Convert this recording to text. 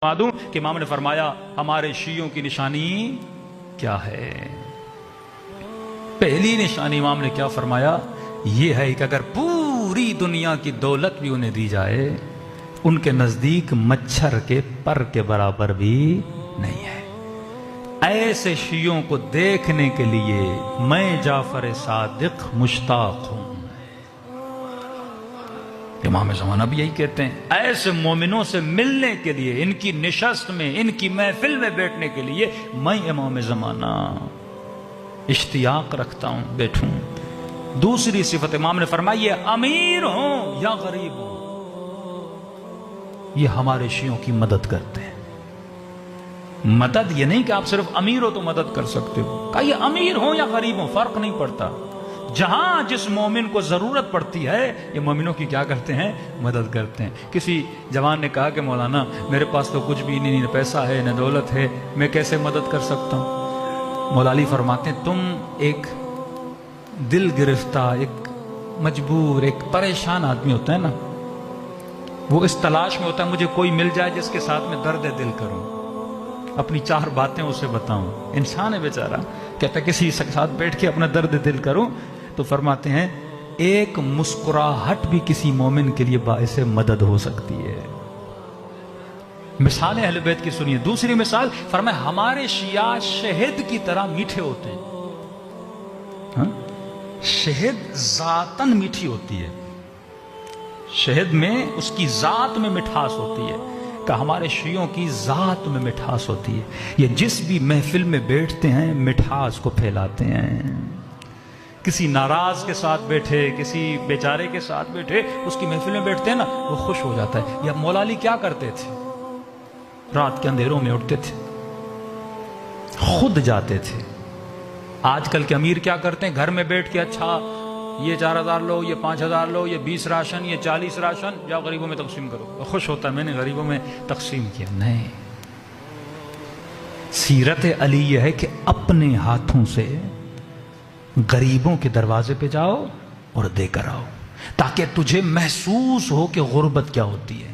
دوں کہ امام نے فرمایا ہمارے شیعوں کی نشانی کیا ہے؟ پہلی نشانی امام نے کیا فرمایا؟ یہ ہے کہ اگر پوری دنیا کی دولت بھی انہیں دی جائے ان کے نزدیک مچھر کے پر کے برابر بھی نہیں ہے۔ ایسے شیعوں کو دیکھنے کے لیے میں جعفر صادق مشتاق ہوں۔ امام زمانہ بھی یہی کہتے ہیں، ایسے مومنوں سے ملنے کے لیے، ان کی نشست میں، ان کی محفل میں بیٹھنے کے لیے میں امام زمانہ اشتیاق رکھتا ہوں، بیٹھوں۔ دوسری صفت امام نے فرمائی ہے امیر ہوں یا غریب ہوں، یہ ہمارے شیعوں کی مدد کرتے ہیں۔ مدد یہ نہیں کہ آپ صرف امیر ہو تو مدد کر سکتے ہو، کہ یہ امیر ہوں یا غریب ہوں فرق نہیں پڑتا، جہاں جس مومن کو ضرورت پڑتی ہے یہ مومنوں کی کیا کرتے ہیں؟ مدد کرتے ہیں۔ کسی جوان نے کہا کہ مولانا میرے پاس تو کچھ بھی نہیں، نہ پیسہ ہے نہ دولت ہے، میں کیسے مدد کر سکتا ہوں؟ مولا علی فرماتے ہیں تم ایک دل گرفتہ، ایک مجبور، ایک پریشان آدمی ہوتا ہے نا، وہ اس تلاش میں ہوتا ہے مجھے کوئی مل جائے جس کے ساتھ میں درد دل کروں، اپنی چار باتیں اسے بتاؤں۔ انسان ہے بیچارہ، کہتا ہے کسی کے ساتھ بیٹھ کے اپنا درد دل کروں، تو فرماتے ہیں ایک مسکراہٹ بھی کسی مومن کے لیے باعث مدد ہو سکتی ہے۔ مثال اہل بیت کی سنیے۔ دوسری مثال فرمائے ہمارے شیعہ شہد کی طرح میٹھے ہوتے ہیں۔ شہد ذاتاً میٹھی ہوتی ہے، شہد میں اس کی ذات میں مٹھاس ہوتی ہے، کہ ہمارے شیعوں کی ذات میں مٹھاس ہوتی ہے، یہ جس بھی محفل میں بیٹھتے ہیں مٹھاس کو پھیلاتے ہیں۔ کسی ناراض کے ساتھ بیٹھے، کسی بیچارے کے ساتھ بیٹھے، اس کی محفل میں بیٹھتے ہیں نا وہ خوش ہو جاتا ہے۔ یا مولا علی کیا کرتے تھے؟ رات کے اندھیروں میں اٹھتے تھے، خود جاتے تھے۔ آج کل کے امیر کیا کرتے ہیں؟ گھر میں بیٹھ کے اچھا یہ 4000 لو، یہ 5000 لو، یہ 20 راشن، یہ 40 راشن، جاؤ غریبوں میں تقسیم کرو۔ خوش ہوتا ہے میں نے غریبوں میں تقسیم کیا۔ نہیں، سیرت علی یہ ہے کہ اپنے ہاتھوں سے غریبوں کے دروازے پہ جاؤ اور دے کر آؤ، تاکہ تجھے محسوس ہو کہ غربت کیا ہوتی ہے۔